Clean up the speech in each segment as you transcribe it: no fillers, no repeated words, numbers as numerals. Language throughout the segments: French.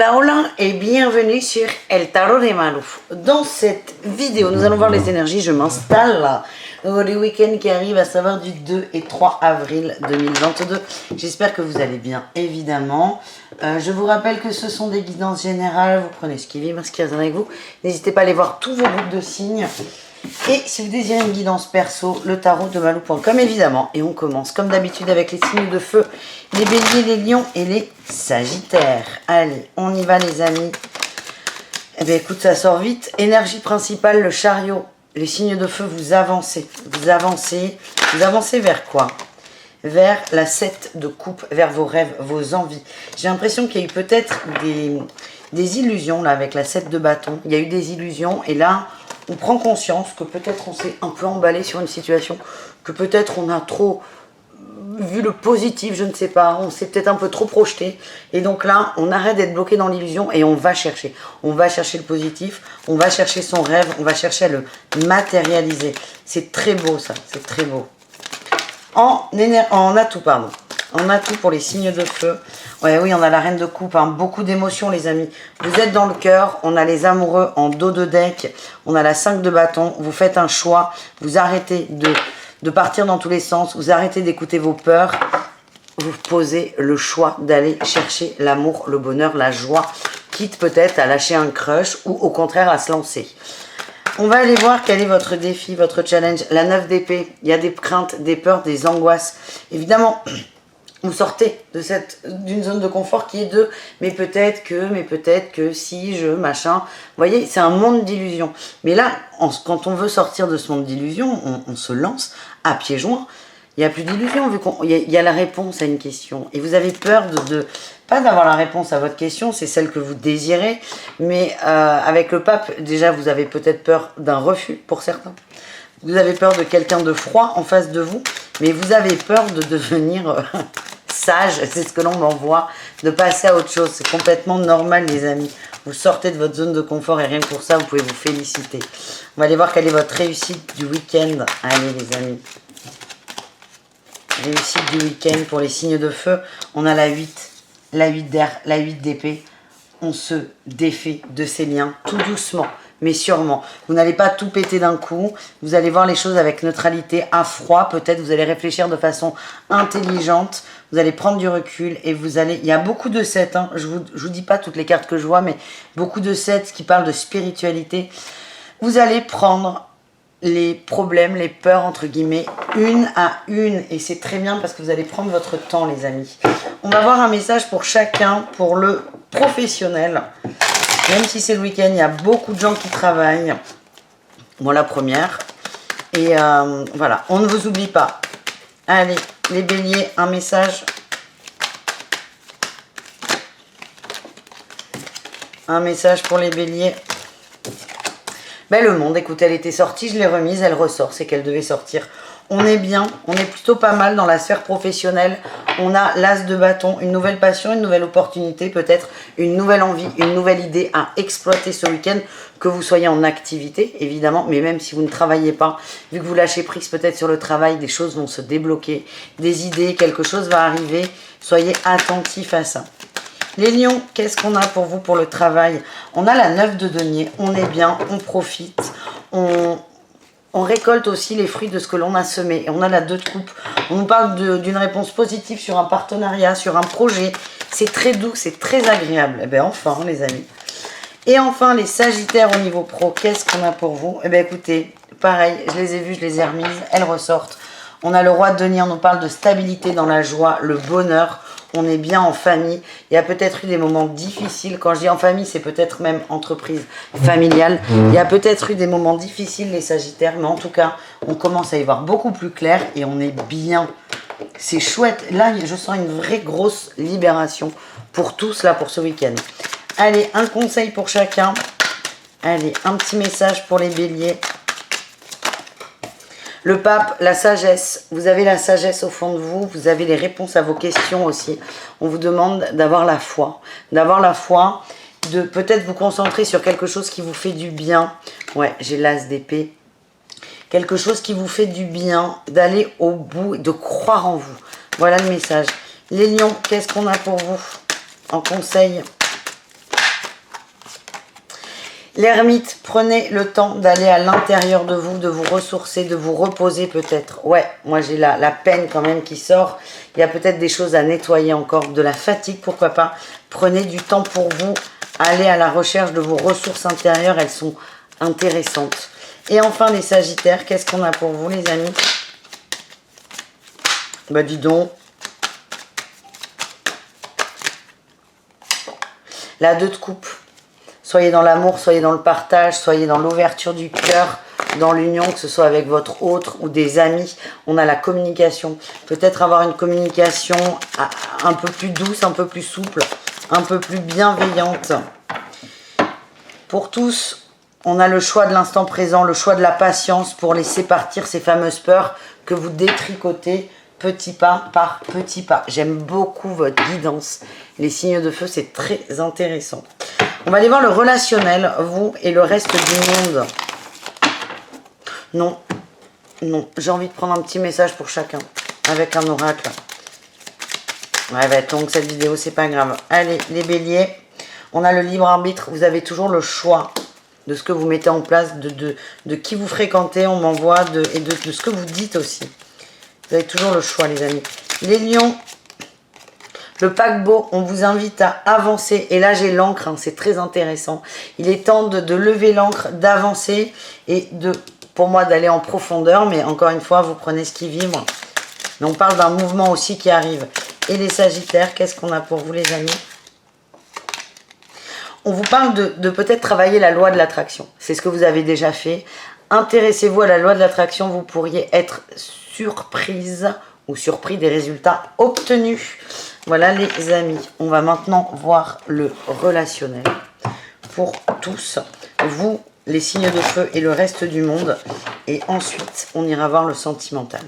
Hola hola et bienvenue sur El Tarot de Malouf. Dans cette vidéo, nous allons voir les énergies. Je m'installe le week-end qui arrive, à savoir du 2 et 3 avril 2022. J'espère que vous allez bien, évidemment. Je vous rappelle que ce sont des guidances générales. Vous prenez ce qui vibre, ce qui résonne avec vous. N'hésitez pas à aller voir tous vos groupes de signes. Et si vous désirez une guidance perso, le tarot de Malouf.com évidemment. Et on commence comme d'habitude avec les signes de feu, les béliers, les lions et les sagittaires. Allez, on y va les amis. Eh bien écoute, ça sort vite. Énergie principale, le chariot. Les signes de feu, vous avancez. Vous avancez vers quoi? Vers la 7 de coupe, vers vos rêves, vos envies. J'ai l'impression qu'il y a eu peut-être des illusions là avec la 7 de bâton. Il y a eu des illusions et là, on prend conscience que peut-être on s'est un peu emballé sur une situation, que peut-être on a trop vu le positif, je ne sais pas, on s'est peut-être un peu trop projeté. Et donc là, on arrête d'être bloqué dans l'illusion et on va chercher. On va chercher le positif, on va chercher son rêve, on va chercher à le matérialiser. C'est très beau ça, c'est très beau. En atout, pardon. En atout pour les signes de feu. Ouais, oui, on a la reine de coupe, hein. Beaucoup d'émotions les amis. Vous êtes dans le cœur, on a les amoureux en dos de deck, on a la 5 de bâton, vous faites un choix, vous arrêtez de partir dans tous les sens, vous arrêtez d'écouter vos peurs, vous posez le choix d'aller chercher l'amour, le bonheur, la joie, quitte peut-être à lâcher un crush ou au contraire à se lancer. On va aller voir quel est votre défi, votre challenge. La 9 d'épée, il y a des craintes, des peurs, des angoisses. Évidemment, vous sortez d'une zone de confort qui est de mais peut-être que si je machin. Vous voyez, c'est un monde d'illusions. Mais là, quand on veut sortir de ce monde d'illusions, on se lance à pieds joints. Il n'y a plus d'illusions, vu qu'il y a la réponse à une question. Et vous avez peur pas d'avoir la réponse à votre question, c'est celle que vous désirez. Mais avec le pape, déjà, vous avez peut-être peur d'un refus pour certains. Vous avez peur de quelqu'un de froid en face de vous. Mais vous avez peur de devenir sage, c'est ce que l'on m'envoie, de passer à autre chose. C'est complètement normal, les amis. Vous sortez de votre zone de confort et rien que pour ça, vous pouvez vous féliciter. On va aller voir quelle est votre réussite du week-end. Allez, les amis. Réussite du week-end pour les signes de feu. On a la 8 d'air, la 8 d'épée. On se défait de ces liens tout doucement, mais sûrement. Vous n'allez pas tout péter d'un coup. Vous allez voir les choses avec neutralité, à froid. Peut-être vous allez réfléchir de façon intelligente. Vous allez prendre du recul et vous allez... Il y a beaucoup de 7. Hein. Je vous dis pas toutes les cartes que je vois, mais beaucoup de 7 qui parlent de spiritualité. Vous allez prendre les problèmes, les peurs, entre guillemets, une à une. Et c'est très bien parce que vous allez prendre votre temps, les amis. On va voir un message pour chacun, pour le professionnel. Même si c'est le week-end, il y a beaucoup de gens qui travaillent. Moi, la première. Et voilà, on ne vous oublie pas. Allez, les béliers, un message. Un message pour les béliers. Ben, le monde, écoutez, elle était sortie, je l'ai remise, elle ressort, c'est qu'elle devait sortir. On est bien, on est plutôt pas mal dans la sphère professionnelle. On a l'as de bâton, une nouvelle passion, une nouvelle opportunité, peut-être une nouvelle envie, une nouvelle idée à exploiter ce week-end, que vous soyez en activité, évidemment, mais même si vous ne travaillez pas, vu que vous lâchez prise peut-être sur le travail, des choses vont se débloquer, des idées, quelque chose va arriver. Soyez attentifs à ça. Les lions, qu'est-ce qu'on a pour vous pour le travail? On a la 9 de denier, on est bien, on profite, on récolte aussi les fruits de ce que l'on a semé. Et on a la 2 de coupe. On nous parle d'une réponse positive sur un partenariat, sur un projet. C'est très doux, c'est très agréable. Eh bien enfin, les amis. Et enfin, les sagittaires au niveau pro, qu'est-ce qu'on a pour vous? Eh bien écoutez, pareil, je les ai vues, je les ai remises, elles ressortent. On a le roi de denier, on nous parle de stabilité dans la joie, le bonheur. On est bien en famille. Il y a peut-être eu des moments difficiles. Quand je dis en famille, c'est peut-être même entreprise familiale. Il y a peut-être eu des moments difficiles, les sagittaires. Mais en tout cas, on commence à y voir beaucoup plus clair et on est bien. C'est chouette. Là, je sens une vraie grosse libération pour tous, là, pour ce week-end. Allez, un conseil pour chacun. Allez, un petit message pour les béliers. Le pape, la sagesse, vous avez la sagesse au fond de vous, vous avez les réponses à vos questions aussi. On vous demande d'avoir la foi, de peut-être vous concentrer sur quelque chose qui vous fait du bien. Ouais, j'ai l'as d'épée. Quelque chose qui vous fait du bien, d'aller au bout, de croire en vous. Voilà le message. Les lions, qu'est-ce qu'on a pour vous en conseil? L'ermite, prenez le temps d'aller à l'intérieur de vous ressourcer, de vous reposer peut-être. Ouais, moi j'ai la peine quand même qui sort. Il y a peut-être des choses à nettoyer encore, de la fatigue, pourquoi pas. Prenez du temps pour vous, allez à la recherche de vos ressources intérieures, elles sont intéressantes. Et enfin les Sagittaires, qu'est-ce qu'on a pour vous les amis? Bah dis donc. La 2 de coupe. Soyez dans l'amour, soyez dans le partage, soyez dans l'ouverture du cœur, dans l'union, que ce soit avec votre autre ou des amis. On a la communication. Peut-être avoir une communication un peu plus douce, un peu plus souple, un peu plus bienveillante. Pour tous, on a le choix de l'instant présent, le choix de la patience pour laisser partir ces fameuses peurs que vous détricotez petit pas par petit pas. J'aime beaucoup votre guidance. Les signes de feu, c'est très intéressant. On va aller voir le relationnel, vous et le reste du monde. Non, non, j'ai envie de prendre un petit message pour chacun, avec un oracle. Ouais, elle va être longue cette vidéo, c'est pas grave. Allez, les béliers, on a le libre arbitre, vous avez toujours le choix de ce que vous mettez en place, de qui vous fréquentez, on m'envoie, et de ce que vous dites aussi. Vous avez toujours le choix, les amis. Les lions, le paquebot, on vous invite à avancer. Et là, j'ai l'encre, hein, c'est très intéressant. Il est temps de lever l'encre, d'avancer et pour moi, d'aller en profondeur. Mais encore une fois, vous prenez ce qui vibre. Mais on parle d'un mouvement aussi qui arrive. Et les Sagittaires, qu'est-ce qu'on a pour vous, les amis? On vous parle de peut-être travailler la loi de l'attraction. C'est ce que vous avez déjà fait. Intéressez-vous à la loi de l'attraction. Vous pourriez être surprise ou surpris des résultats obtenus. Voilà les amis, on va maintenant voir le relationnel pour tous, vous, les signes de feu et le reste du monde. Et ensuite, on ira voir le sentimental.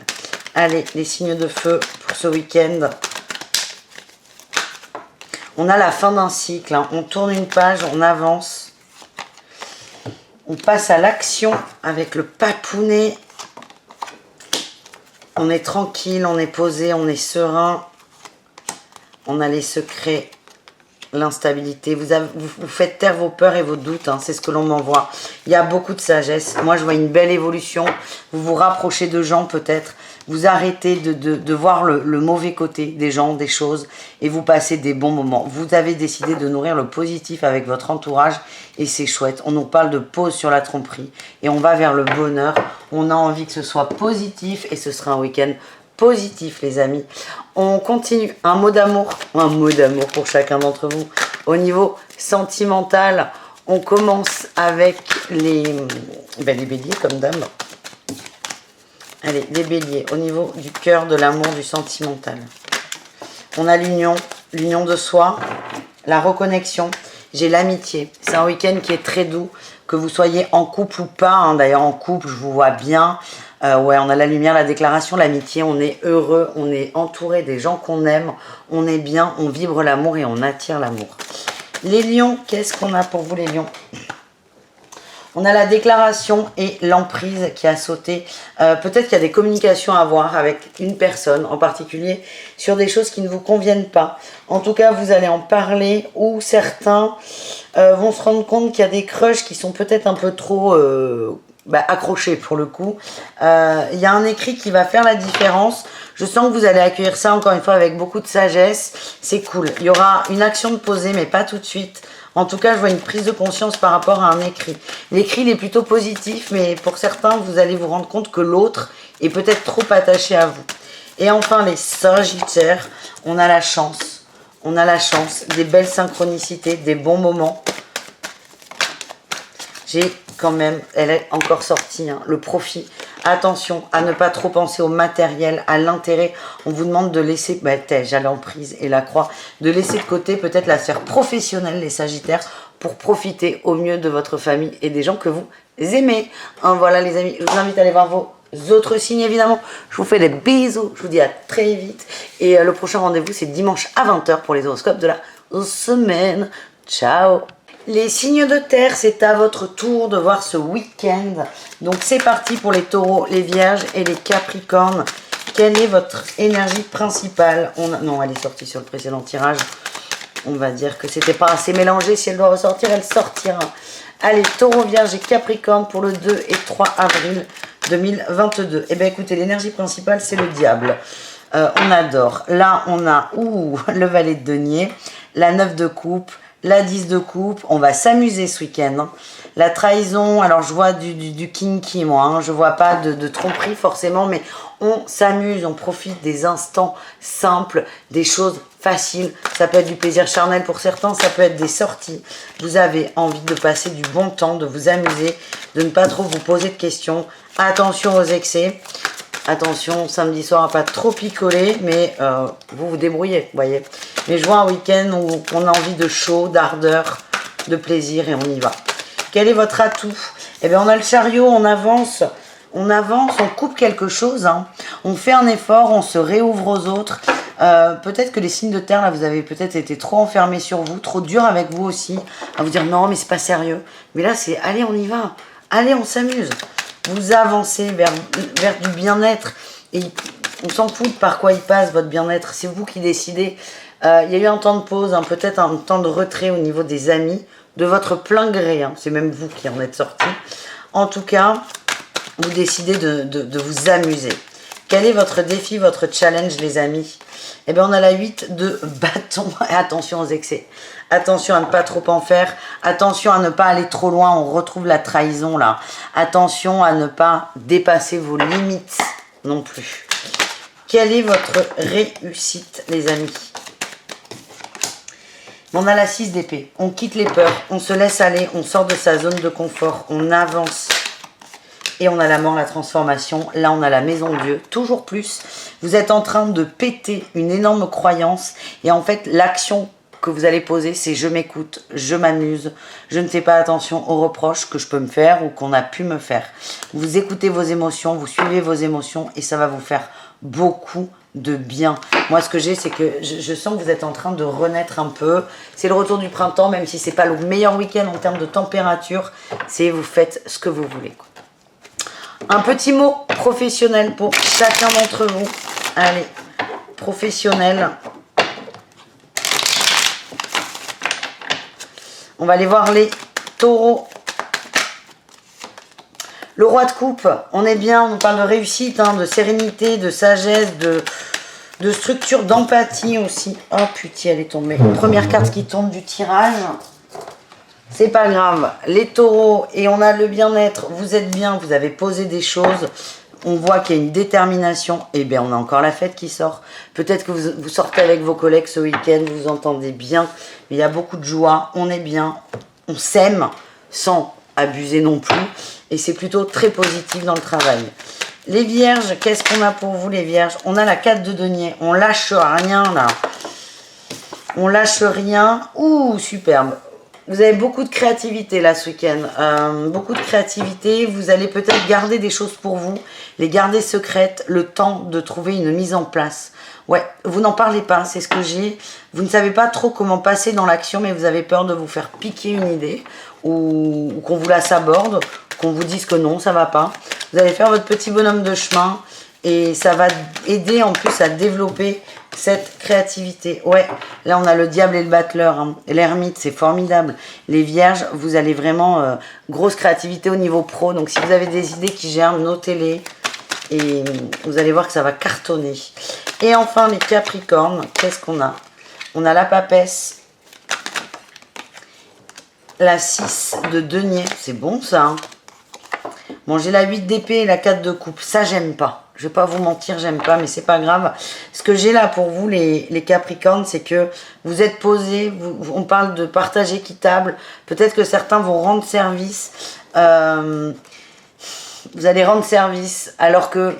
Allez, les signes de feu pour ce week-end. On a la fin d'un cycle, hein. On tourne une page, on avance. On passe à l'action avec le papounet. On est tranquille, on est posé, on est serein. On a les secrets, l'instabilité. Vous faites taire vos peurs et vos doutes, hein, c'est ce que l'on m'envoie. Il y a beaucoup de sagesse. Moi, je vois une belle évolution. Vous vous rapprochez de gens peut-être. Vous arrêtez de voir le mauvais côté des gens, des choses. Et vous passez des bons moments. Vous avez décidé de nourrir le positif avec votre entourage. Et c'est chouette. On nous parle de pause sur la tromperie. Et on va vers le bonheur. On a envie que ce soit positif. Et ce sera un week-end positif, les amis. On continue. Un mot d'amour pour chacun d'entre vous. Au niveau sentimental, on commence avec les béliers comme dame. Allez, les béliers. Au niveau du cœur, de l'amour, du sentimental. On a l'union de soi, la reconnexion. J'ai l'amitié. C'est un week-end qui est très doux. Que vous soyez en couple ou pas. Hein. D'ailleurs, en couple, je vous vois bien. Ouais, on a la lumière, la déclaration, l'amitié, on est heureux, on est entouré des gens qu'on aime, on est bien, on vibre l'amour et on attire l'amour. Les lions, qu'est-ce qu'on a pour vous les lions? On a la déclaration et l'emprise qui a sauté. Peut-être qu'il y a des communications à avoir avec une personne en particulier sur des choses qui ne vous conviennent pas. En tout cas, vous allez en parler ou certains vont se rendre compte qu'il y a des crushs qui sont peut-être un peu trop... accroché pour le coup. Il y a un écrit qui va faire la différence. Je sens que vous allez accueillir ça encore une fois avec beaucoup de sagesse. C'est cool. Il y aura une action de poser, mais pas tout de suite. En tout cas, je vois une prise de conscience par rapport à un écrit. L'écrit, il est plutôt positif, mais pour certains, vous allez vous rendre compte que l'autre est peut-être trop attaché à vous. Et enfin, les Sagittaires, on a la chance. On a la chance, des belles synchronicités, des bons moments. J'ai quand même, elle est encore sortie, hein, le profit. Attention à ne pas trop penser au matériel, à l'intérêt. On vous demande de laisser, j'ai l'emprise et la croix, de laisser de côté peut-être la sphère professionnelle, les Sagittaires, pour profiter au mieux de votre famille et des gens que vous aimez. Hein, voilà les amis, je vous invite à aller voir vos autres signes évidemment. Je vous fais des bisous, je vous dis à très vite. Et le prochain rendez-vous, c'est dimanche à 20 h pour les horoscopes de la semaine. Ciao! Les signes de terre, c'est à votre tour de voir ce week-end. Donc c'est parti pour les taureaux, les vierges et les capricornes. Quelle est votre énergie principale? Non, elle est sortie sur le précédent tirage. On va dire que c'était pas assez mélangé. Si elle doit ressortir, elle sortira. Allez, Taureau, Vierge et Capricorne pour le 2 et 3 avril 2022. Eh bien, écoutez, l'énergie principale, c'est le diable. On adore. Là, on a le valet de denier, la 9 de coupe, la 10 de coupe. On va s'amuser ce week-end. Hein. La trahison, alors je vois du kinky, moi. Hein. Je vois pas de tromperie forcément, mais on s'amuse, on profite des instants simples, des choses faciles. Ça peut être du plaisir charnel pour certains, ça peut être des sorties. Vous avez envie de passer du bon temps, de vous amuser, de ne pas trop vous poser de questions. Attention aux excès. Attention, samedi soir, à pas trop picoler, mais vous vous débrouillez, vous voyez. Mais je vois un week-end où on a envie de chaud, d'ardeur, de plaisir et on y va. Quel est votre atout? Eh bien, on a le chariot, on avance, on coupe quelque chose, hein. On fait un effort, on se réouvre aux autres. Peut-être que les signes de terre, là, vous avez peut-être été trop enfermés sur vous, trop dur avec vous aussi, à vous dire non, mais c'est pas sérieux. Mais là, c'est allez, on y va, allez, on s'amuse. Vous avancez vers du bien-être et on s'en fout par quoi il passe votre bien-être, c'est vous qui décidez. Il y a eu un temps de pause, hein, peut-être un temps de retrait au niveau des amis, de votre plein gré, hein, c'est même vous qui en êtes sorti. En tout cas, vous décidez de vous amuser. Quel est votre défi, votre challenge, les amis? Eh bien, on a la 8 de bâton. Et attention aux excès. Attention à ne pas trop en faire. Attention à ne pas aller trop loin. On retrouve la trahison, là. Attention à ne pas dépasser vos limites non plus. Quelle est votre réussite, les amis? On a la 6 d'épée. On quitte les peurs. On se laisse aller. On sort de sa zone de confort. On avance. Et on a la mort, la transformation. Là, on a la maison de Dieu. Toujours plus. Vous êtes en train de péter une énorme croyance. Et en fait, l'action que vous allez poser, c'est je m'écoute, je m'amuse. Je ne fais pas attention aux reproches que je peux me faire ou qu'on a pu me faire. Vous écoutez vos émotions, vous suivez vos émotions et ça va vous faire beaucoup de bien. Moi, ce que j'ai, c'est que je sens que vous êtes en train de renaître un peu. C'est le retour du printemps, même si c'est pas le meilleur week-end en termes de température. C'est vous faites ce que vous voulez, quoi. Un petit mot professionnel pour chacun d'entre vous. Allez, professionnel. On va aller voir les taureaux. Le roi de coupe, on est bien, on parle de réussite, hein, de sérénité, de sagesse, de structure, d'empathie aussi. Oh putain, elle est tombée. Première carte qui tombe du tirage. C'est pas grave, les taureaux, et on a le bien-être, vous êtes bien, vous avez posé des choses, on voit qu'il y a une détermination, et bien on a encore la fête qui sort. Peut-être que vous sortez avec vos collègues ce week-end, vous vous entendez bien, mais il y a beaucoup de joie, on est bien, on s'aime sans abuser non plus, et c'est plutôt très positif dans le travail. Les vierges, qu'est-ce qu'on a pour vous les vierges? On a la 4 de denier, on lâche rien là, on lâche rien, ouh superbe. Vous avez beaucoup de créativité là ce week-end, beaucoup de créativité, vous allez peut-être garder des choses pour vous, les garder secrètes, le temps de trouver une mise en place. Ouais, vous n'en parlez pas, c'est ce que j'ai, vous ne savez pas trop comment passer dans l'action, mais vous avez peur de vous faire piquer une idée, ou qu'on vous la saborde, qu'on vous dise que non, ça va pas. Vous allez faire votre petit bonhomme de chemin, et ça va aider en plus à développer cette créativité. Ouais, là on a le diable et le battleur, hein. L'ermite, c'est formidable. Les vierges, vous allez vraiment grosse créativité au niveau pro. Donc si vous avez des idées qui germent, notez-les. Et vous allez voir que ça va cartonner. Et enfin les capricornes, qu'est-ce qu'on a? On a la papesse. La 6 de denier, c'est bon ça, hein. Bon, j'ai la 8 d'épée et la 4 de coupe. Ça, j'aime pas. Je vais pas vous mentir, j'aime pas, mais c'est pas grave. Ce que j'ai là pour vous, les Capricornes, c'est que vous êtes posés, on parle de partage équitable. Peut-être que certains vont rendre service. Vous allez rendre service, alors que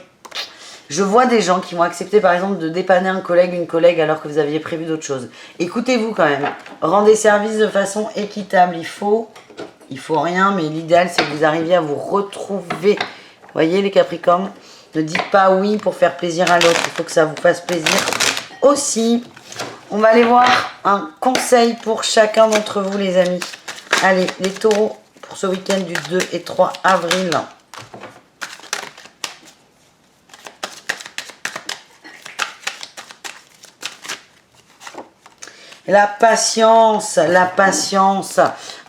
je vois des gens qui vont accepter, par exemple, de dépanner un collègue, une collègue, alors que vous aviez prévu d'autres choses. Écoutez-vous quand même. Rendez service de façon équitable. Il faut rien, mais l'idéal, c'est que vous arriviez à vous retrouver. Vous voyez, les Capricornes? Ne dites pas oui pour faire plaisir à l'autre. Il faut que ça vous fasse plaisir aussi. On va aller voir un conseil pour chacun d'entre vous, les amis. Allez, les taureaux, pour ce week-end du 2 et 3 avril. La patience, la patience.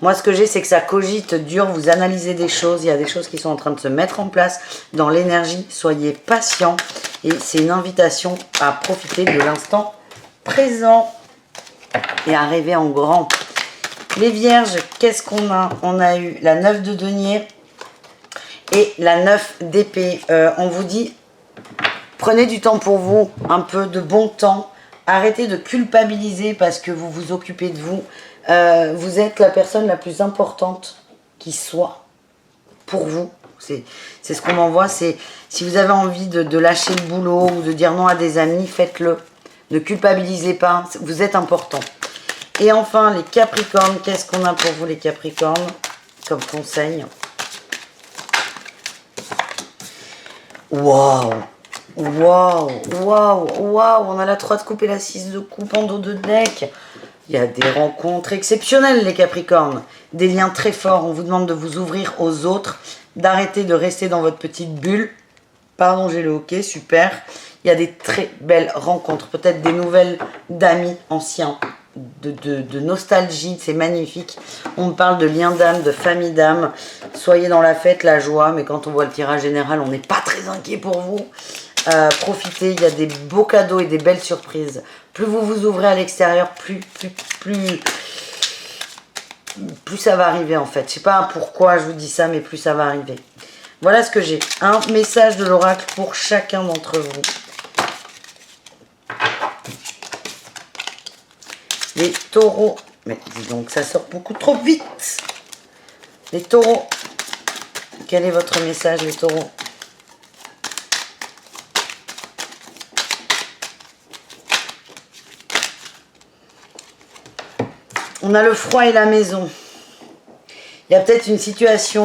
Moi, ce que j'ai, c'est que ça cogite dur. Vous analysez des choses. Il y a des choses qui sont en train de se mettre en place dans l'énergie. Soyez patient. Et c'est une invitation à profiter de l'instant présent et à rêver en grand. Les vierges, qu'est-ce qu'on a? On a eu la 9 de denier et la 9 d'épée. On vous dit, prenez du temps pour vous, un peu de bon temps. Arrêtez de culpabiliser parce que vous vous occupez de vous. Vous êtes la personne la plus importante qui soit pour vous. C'est ce qu'on m'envoie. C'est si vous avez envie de lâcher le boulot ou de dire non à des amis, faites-le. Ne culpabilisez pas. Vous êtes important. Et enfin, les Capricornes. Qu'est-ce qu'on a pour vous, les Capricornes, comme conseil? Waouh! Waouh, waouh, waouh, on a la 3 de coupe et la 6 de coupe en dos de deck. Il y a des rencontres exceptionnelles, les Capricornes. Des liens très forts. On vous demande de vous ouvrir aux autres, d'arrêter de rester dans votre petite bulle. Pardon, j'ai le hockey, super. Il y a des très belles rencontres. Peut-être des nouvelles d'amis anciens, de nostalgie. C'est magnifique. On me parle de liens d'âme, de famille d'âme. Soyez dans la fête, la joie. Mais quand on voit le tirage général, on n'est pas très inquiet pour vous. Profitez, il y a des beaux cadeaux et des belles surprises. Plus vous vous ouvrez à l'extérieur, plus ça va arriver en fait. Je sais pas pourquoi je vous dis ça, mais plus ça va arriver. Voilà ce que j'ai. Un message de l'oracle pour chacun d'entre vous. Les taureaux. Mais dis donc, ça sort beaucoup trop vite. Les taureaux. Quel est votre message, les taureaux? On a le froid et la maison. Il y a peut-être une situation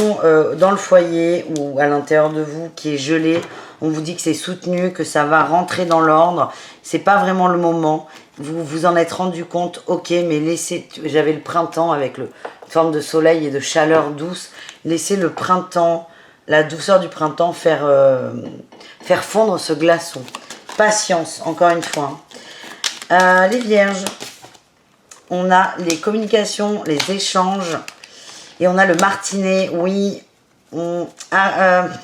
dans le foyer ou à l'intérieur de vous qui est gelée. On vous dit que c'est soutenu, que ça va rentrer dans l'ordre. C'est pas vraiment le moment. Vous vous en êtes rendu compte. Ok, mais laissez... J'avais le printemps avec une forme de soleil et de chaleur douce. Laissez le printemps, la douceur du printemps faire fondre ce glaçon. Patience, encore une fois. Les vierges. On a les communications, les échanges. Et on a le martinet. Oui,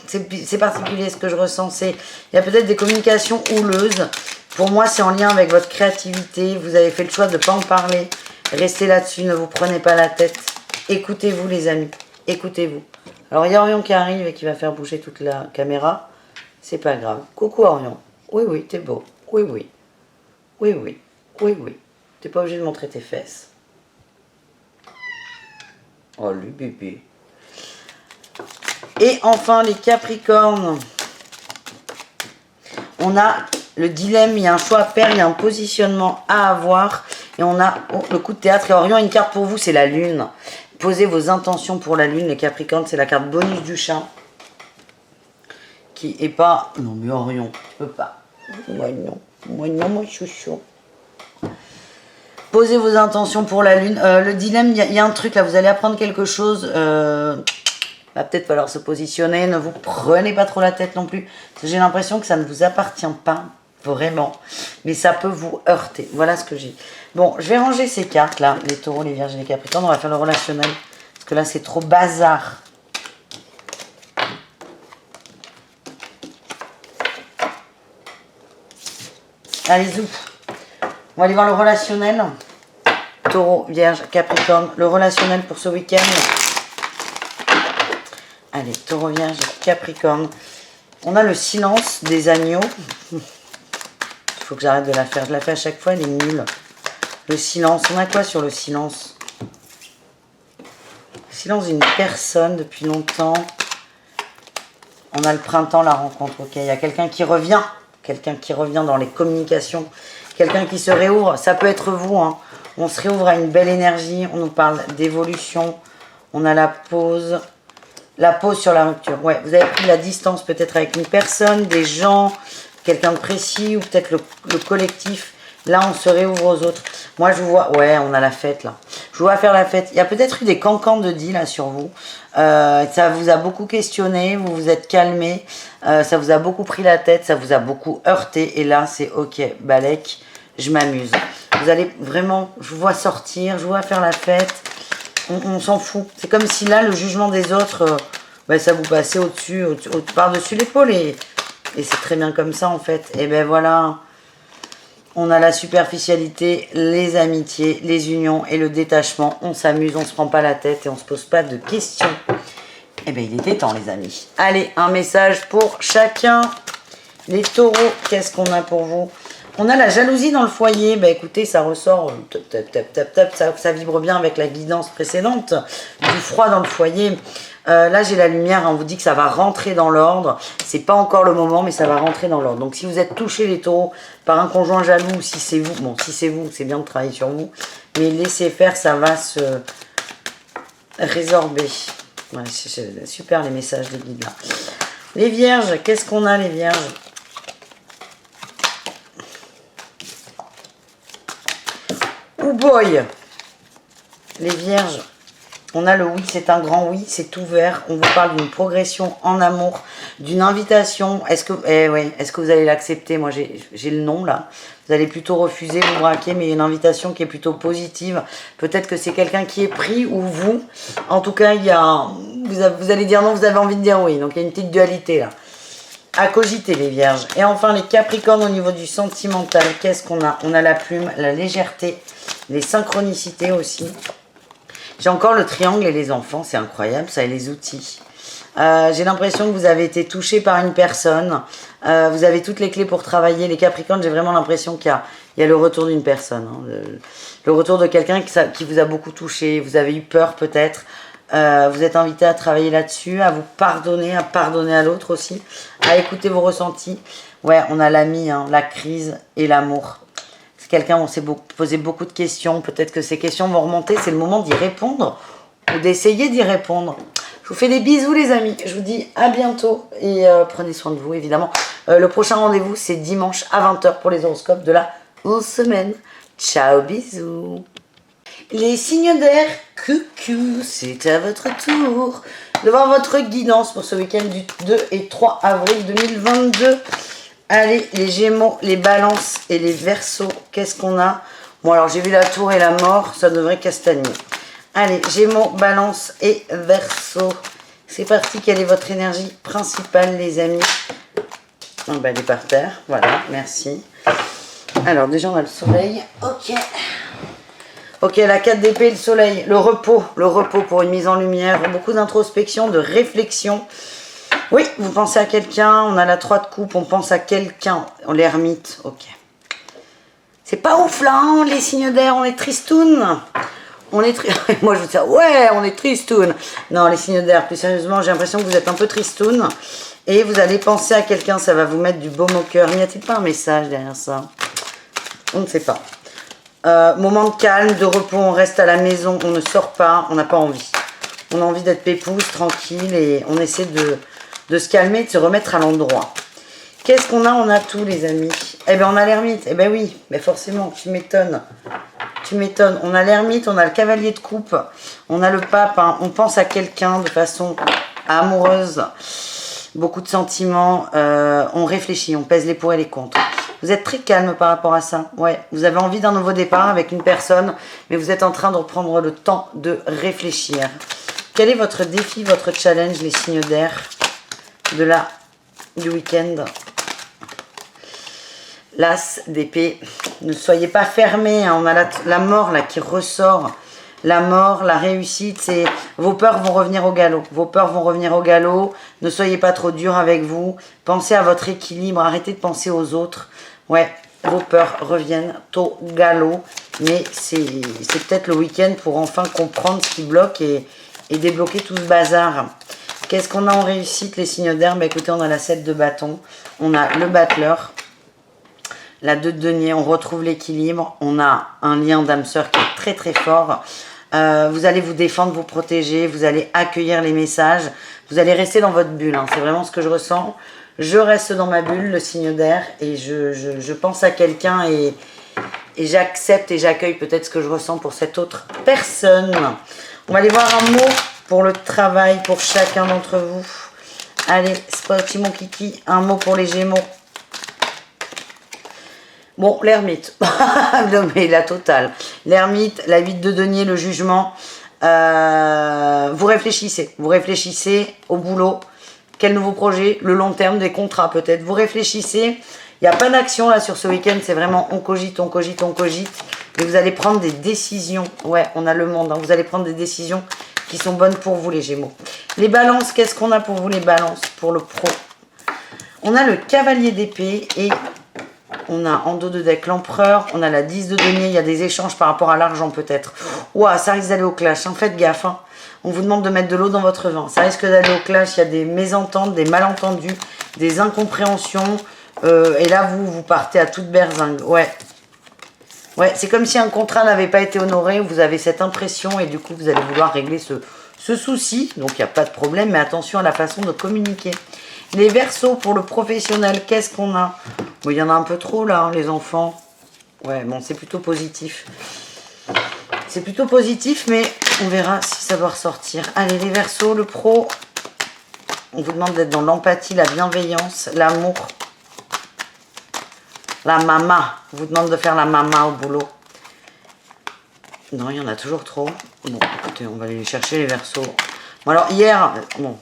c'est particulier ce que je ressens. Il y a peut-être des communications houleuses. Pour moi, c'est en lien avec votre créativité. Vous avez fait le choix de ne pas en parler. Restez là-dessus, ne vous prenez pas la tête. Écoutez-vous, les amis. Écoutez-vous. Alors, il y a Orion qui arrive et qui va faire bouger toute la caméra. C'est pas grave. Coucou, Orion. Oui, oui, t'es beau. Oui, oui. Oui, oui. Oui, oui. T'es pas obligé de montrer tes fesses. Oh, le bébé. Et enfin, les Capricornes. On a le dilemme, il y a un choix à faire, il y a un positionnement à avoir. Et on a le coup de théâtre. Et Orion, une carte pour vous, c'est la lune. Posez vos intentions pour la lune. Les Capricornes, c'est la carte bonus du chat. Qui est pas... Non, mais Orion, tu peux pas. Moi non. Moi non, moi chouchou. Posez vos intentions pour la lune. Le dilemme, il y a un truc là, vous allez apprendre quelque chose. Va peut-être falloir se positionner. Ne vous prenez pas trop la tête non plus. J'ai l'impression que ça ne vous appartient pas, vraiment. Mais ça peut vous heurter. Voilà ce que j'ai. Bon, je vais ranger ces cartes là, les taureaux, les vierges et les capricornes. On va faire le relationnel. Parce que là, c'est trop bazar. Allez, zou. On va aller voir le relationnel. Taureau, Vierge, Capricorne. Le relationnel pour ce week-end. Allez, Taureau, Vierge, Capricorne. On a le silence des agneaux. Il faut que j'arrête de la faire. Je la fais à chaque fois, elle est nulle. Le silence. On a quoi sur le silence? Le silence d'une personne depuis longtemps. On a le printemps, la rencontre. Ok, il y a quelqu'un qui revient. Quelqu'un qui revient dans les communications. Quelqu'un qui se réouvre. Ça peut être vous, hein. On se réouvre à une belle énergie. On nous parle d'évolution. On a la pause. La pause sur la rupture. Ouais, vous avez pris la distance peut-être avec une personne, des gens, quelqu'un de précis ou peut-être le collectif. Là, on se réouvre aux autres. Moi, je vous vois... Ouais, on a la fête, là. Je vous vois faire la fête. Il y a peut-être eu des cancans de dit, là, sur vous. Ça vous a beaucoup questionné. Vous vous êtes calmé. Ça vous a beaucoup pris la tête. Ça vous a beaucoup heurté. Et là, c'est OK, Balek, je m'amuse. Vous allez vraiment, je vous vois sortir, je vous vois faire la fête. On s'en fout. C'est comme si là, le jugement des autres, ça vous passait au-dessus, par-dessus l'épaule. Et c'est très bien comme ça, en fait. Et ben voilà, on a la superficialité, les amitiés, les unions et le détachement. On s'amuse, on se prend pas la tête et on se pose pas de questions. Et ben il était temps, les amis. Allez, un message pour chacun. Les taureaux, qu'est-ce qu'on a pour vous? On a la jalousie dans le foyer. Ben écoutez, ça ressort, ça vibre bien avec la guidance précédente. Du froid dans le foyer. Là, j'ai la lumière, on vous dit que ça va rentrer dans l'ordre. C'est pas encore le moment, mais ça va rentrer dans l'ordre. Donc, si vous êtes touchés, les taureaux, par un conjoint jaloux, si c'est vous, bon, si c'est vous, c'est bien de travailler sur vous. Mais laissez faire, ça va se résorber. Ouais, c'est super les messages des guides là. Les vierges, qu'est-ce qu'on a, les vierges? Oh boy! Les vierges, on a le oui, c'est un grand oui, c'est ouvert. On vous parle d'une progression en amour, d'une invitation. Est-ce que, est-ce que vous allez l'accepter? Moi, j'ai le non là. Vous allez plutôt refuser, vous braquer, mais une invitation qui est plutôt positive. Peut-être que c'est quelqu'un qui est pris ou vous. En tout cas, il y a, vous allez dire non, vous avez envie de dire oui. Donc, il y a une petite dualité là. À cogiter, les vierges. Et enfin, les capricornes au niveau du sentimental. Qu'est-ce qu'on a? On a la plume, la légèreté, les synchronicités aussi. J'ai encore le triangle et les enfants, c'est incroyable, ça, et les outils. J'ai l'impression que vous avez été touché par une personne. Vous avez toutes les clés pour travailler. Les Capricornes, j'ai vraiment l'impression qu'il y a le retour d'une personne. Hein, le retour de quelqu'un qui vous a beaucoup touché. Vous avez eu peur peut-être. Vous êtes invité à travailler là-dessus, à vous pardonner, à pardonner à l'autre aussi, à écouter vos ressentis. Ouais, on a l'ami, hein, la crise et l'amour. C'est quelqu'un, on s'est posé beaucoup de questions. Peut-être que ces questions vont remonter. C'est le moment d'y répondre ou d'essayer d'y répondre. Je vous fais des bisous, les amis. Je vous dis à bientôt et prenez soin de vous, évidemment. Le prochain rendez-vous, c'est dimanche à 20 h pour les horoscopes de la 11e semaine. Ciao, bisous. Les signes d'air, coucou, c'est à votre tour de voir votre guidance pour ce week-end du 2 et 3 avril 2022. Allez, les Gémeaux, les Balances et les Verseaux, qu'est-ce qu'on a? Bon, alors j'ai vu la tour et la mort, ça devrait castagner. Allez, Gémeaux, Balance et Verseau. C'est parti, quelle est votre énergie principale, les amis? Oh, bah, elle est par terre, voilà, merci. Alors, déjà, on a le soleil. Ok. Ok, la 4 d'épée, le soleil, le repos pour une mise en lumière, beaucoup d'introspection, de réflexion. Oui, vous pensez à quelqu'un, on a la 3 de coupe, on pense à quelqu'un, l'ermite, ok. C'est pas ouf là, hein, les signes d'air, on est tristoun. On est moi je vous dis ouais, on est tristoun. Non, les signes d'air, plus sérieusement, j'ai l'impression que vous êtes un peu tristoun. Et vous allez penser à quelqu'un, ça va vous mettre du baume au cœur. N'y a-t-il pas un message derrière ça? On ne sait pas. Moment de calme, de repos, on reste à la maison, on ne sort pas, on n'a pas envie. On a envie d'être pépouze, tranquille, et on essaie de se calmer, de se remettre à l'endroit. Qu'est-ce qu'on a? On a tout, les amis. Eh bien, on a l'ermite. Eh bien oui, mais forcément, tu m'étonnes. Tu m'étonnes. On a l'ermite, on a le cavalier de coupe, on a le pape, hein. On pense à quelqu'un de façon amoureuse. Beaucoup de sentiments. On réfléchit, on pèse les pour et les contre. Vous êtes très calme par rapport à ça. Ouais, vous avez envie d'un nouveau départ avec une personne, mais vous êtes en train de reprendre le temps de réfléchir. Quel est votre défi, votre challenge, les signes d'air du week-end? L'as d'épée. Ne soyez pas fermés. Hein. On a la mort là qui ressort. La mort, la réussite, c'est vos peurs vont revenir au galop. Vos peurs vont revenir au galop. Ne soyez pas trop dur avec vous. Pensez à votre équilibre. Arrêtez de penser aux autres. Ouais, vos peurs reviennent au galop. Mais c'est peut-être le week-end pour enfin comprendre ce qui bloque et débloquer tout ce bazar. Qu'est-ce qu'on a en réussite, les signes d'air? Bah, écoutez, on a la 7 de bâton. On a le battleur. La 2 de denier, on retrouve l'équilibre. On a un lien d'âme sœur qui est très très fort. Vous allez vous défendre, vous protéger. Vous allez accueillir les messages. Vous allez rester dans votre bulle. Hein. C'est vraiment ce que je ressens. Je reste dans ma bulle, le signe d'air. Et je pense à quelqu'un et j'accepte et j'accueille peut-être ce que je ressens pour cette autre personne. On va aller voir un mot pour le travail pour chacun d'entre vous. Allez, c'est pas petit mon kiki. Un mot pour les Gémeaux. Bon, l'ermite. Non, mais la totale. L'ermite, la 8 de denier, le jugement. Vous réfléchissez au boulot. Quel nouveau projet? Le long terme, des contrats peut-être. Vous réfléchissez. Il n'y a pas d'action là sur ce week-end. C'est vraiment on cogite, on cogite, on cogite. Et vous allez prendre des décisions. Ouais, on a le monde. Hein. Vous allez prendre des décisions qui sont bonnes pour vous, les Gémeaux. Les balances, qu'est-ce qu'on a pour vous, les balances? Pour le pro. On a le cavalier d'épée et on a en dos de deck l'empereur. On a la 10 de denier. Il y a des échanges par rapport à l'argent peut-être. Ouah, ça risque d'aller au clash. Hein. Faites gaffe. Hein. On vous demande de mettre de l'eau dans votre vin. Ça risque d'aller au clash. Il y a des mésententes, des malentendus, des incompréhensions. Et là, vous partez à toute berzingue. Ouais. Ouais, c'est comme si un contrat n'avait pas été honoré. Vous avez cette impression et du coup, vous allez vouloir régler ce souci. Donc, il n'y a pas de problème. Mais attention à la façon de communiquer. Les Verseaux, pour le professionnel, qu'est-ce qu'on a? Bon, il y en a un peu trop, là, hein, les enfants. Ouais, bon, c'est plutôt positif. C'est plutôt positif, mais on verra si ça doit ressortir. Allez, les Verseaux, le pro. On vous demande d'être dans l'empathie, la bienveillance, l'amour. La mama. On vous demande de faire la mama au boulot. Non, il y en a toujours trop. Bon, écoutez, on va aller les chercher, les Verseaux. Bon, alors, hier... Bon...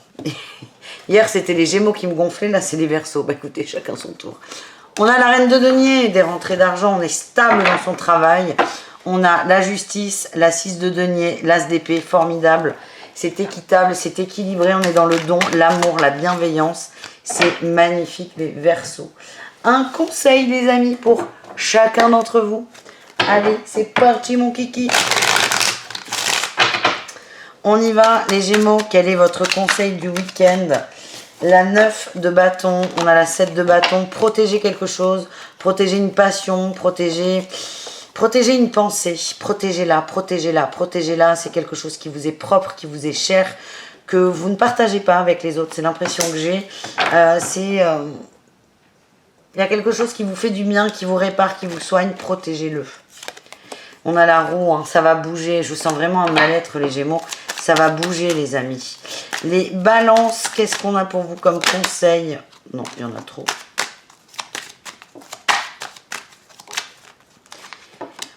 Hier, c'était les Gémeaux qui me gonflaient. Là, c'est les Verseaux. Bah, écoutez, chacun son tour. On a la reine de denier, des rentrées d'argent. On est stable dans son travail. On a la justice, la 6 de denier, l'as d'épée. Formidable. C'est équitable, c'est équilibré. On est dans le don, l'amour, la bienveillance. C'est magnifique, les Verseaux. Un conseil, les amis, pour chacun d'entre vous. Allez, c'est parti, mon kiki. On y va, les Gémeaux. Quel est votre conseil du week-end? La 9 de bâton, on a la 7 de bâton. Protégez quelque chose, protégez une passion, protégez une pensée. Protégez-la, protégez-la, protégez-la. C'est quelque chose qui vous est propre, qui vous est cher, que vous ne partagez pas avec les autres. C'est l'impression que j'ai. Il y a quelque chose qui vous fait du bien, qui vous répare, qui vous soigne. Protégez-le. On a la roue, hein, ça va bouger. Je sens vraiment un mal-être, les Gémeaux. Ça va bouger, les amis. Les balances, qu'est-ce qu'on a pour vous comme conseil? Non, il y en a trop.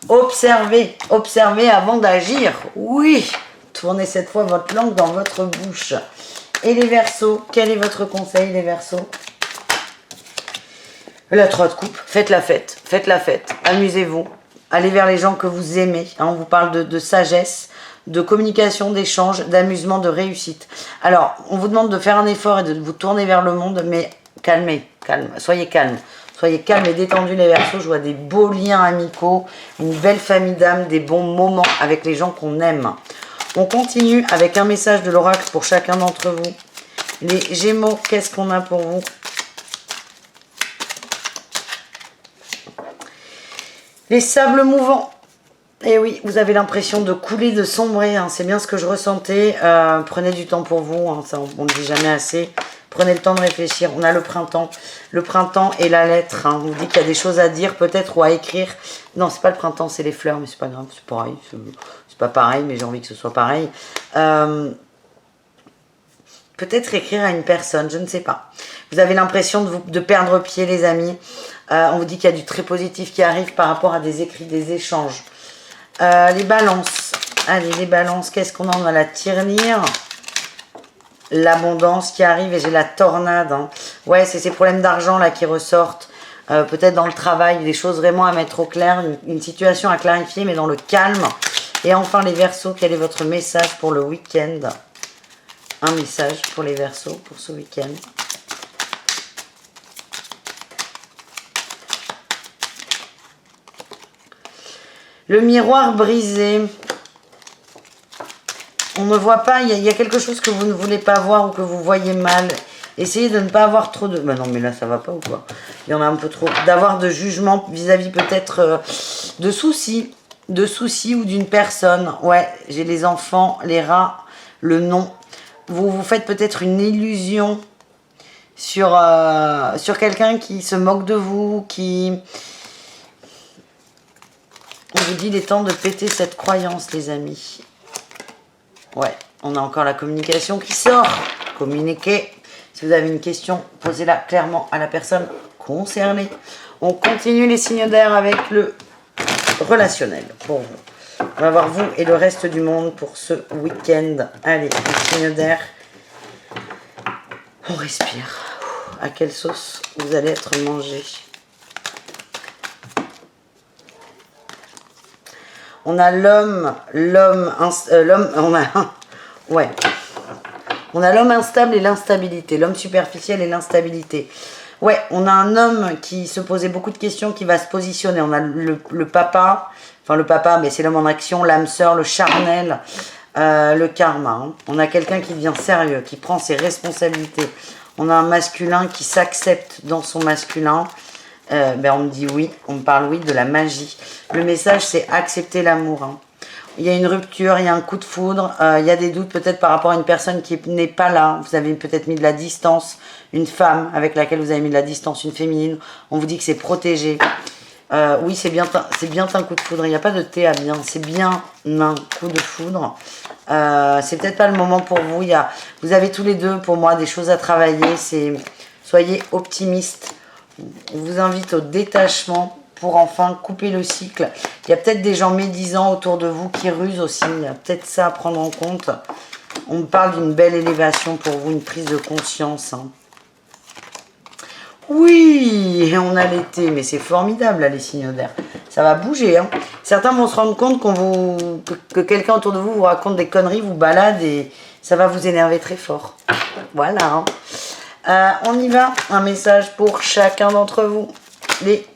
Observez, observez avant d'agir. Oui, tournez cette fois votre langue dans votre bouche. Et les Verseaux, quel est votre conseil, les Verseaux? La 3 de coupe, faites la fête, amusez-vous. Allez vers les gens que vous aimez. Hein, on vous parle de sagesse, de communication, d'échange, d'amusement, de réussite. Alors, on vous demande de faire un effort et de vous tourner vers le monde, mais soyez calme. Soyez calme et détendu, les Verseaux. Je vois des beaux liens amicaux, une belle famille d'âmes, des bons moments avec les gens qu'on aime. On continue avec un message de l'oracle pour chacun d'entre vous. Les Gémeaux, qu'est-ce qu'on a pour vous? Les sables mouvants. Et oui, vous avez l'impression de couler, de sombrer. Hein. C'est bien ce que je ressentais. Prenez du temps pour vous. Hein. Ça, on ne le dit jamais assez. Prenez le temps de réfléchir. On a le printemps. Le printemps et la lettre. Hein. On vous dit qu'il y a des choses à dire peut-être ou à écrire. Non, c'est pas le printemps, c'est les fleurs. Mais c'est pas grave, c'est pareil. C'est pas pareil, mais j'ai envie que ce soit pareil. Peut-être écrire à une personne, je ne sais pas. Vous avez l'impression de perdre pied, les amis. On vous dit qu'il y a du très positif qui arrive par rapport à des écrits, des échanges. Les balances. Allez, les balances, qu'est-ce qu'on a? On a la tirelire. L'abondance qui arrive et j'ai la tornade. Hein. Ouais, c'est ces problèmes d'argent là qui ressortent. Peut-être dans le travail, des choses vraiment à mettre au clair. Une situation à clarifier, mais dans le calme. Et enfin, les Verseaux, quel est votre message pour le week-end? Un message pour les Verseaux pour ce week-end. Le miroir brisé. On ne voit pas, il y a quelque chose que vous ne voulez pas voir ou que vous voyez mal. Essayez de ne pas avoir trop de... Ben non, mais là, ça va pas ou quoi? Il y en a un peu trop. D'avoir de jugement vis-à-vis peut-être de soucis ou d'une personne. Ouais, j'ai les enfants, les rats, le nom. Vous vous faites peut-être une illusion sur quelqu'un qui se moque de vous, qui... On vous dit, il est temps de péter cette croyance, les amis. Ouais, on a encore la communication qui sort. Communiquez. Si vous avez une question, posez-la clairement à la personne concernée. On continue les signes d'air avec le relationnel pour vous. On va voir vous et le reste du monde pour ce week-end. Allez, les signes d'air. On respire. À quelle sauce vous allez être mangé? On a l'homme, on a, ouais. On a l'homme instable et l'instabilité, l'homme superficiel et l'instabilité. Ouais, on a un homme qui se posait beaucoup de questions, qui va se positionner. On a le papa, enfin le papa, mais c'est l'homme en action, l'âme sœur, le charnel, le karma. Hein. On a quelqu'un qui devient sérieux, qui prend ses responsabilités. On a un masculin qui s'accepte dans son masculin. On me dit oui, on me parle oui de la magie. Le message, c'est accepter l'amour. Hein. Il y a une rupture, il y a un coup de foudre, il y a des doutes peut-être par rapport à une personne qui n'est pas là. Vous avez peut-être mis de la distance, une femme avec laquelle vous avez mis de la distance, une féminine. On vous dit que c'est protégé. Oui, c'est bien un coup de foudre. Il n'y a pas de thé à bien, c'est bien un coup de foudre. C'est peut-être pas le moment pour vous. Vous avez tous les deux, pour moi, des choses à travailler. Soyez optimistes. On vous invite au détachement pour enfin couper le cycle. Il y a peut-être des gens médisants autour de vous qui rusent aussi. Il y a peut-être ça à prendre en compte. On me parle d'une belle élévation pour vous, une prise de conscience. Hein. Oui, on a l'été, mais c'est formidable là, les signes d'air. Ça va bouger. Hein. Certains vont se rendre compte que quelqu'un autour de vous vous raconte des conneries, vous balade et ça va vous énerver très fort. Voilà. Hein. On y va. Un message pour chacun d'entre vous. Les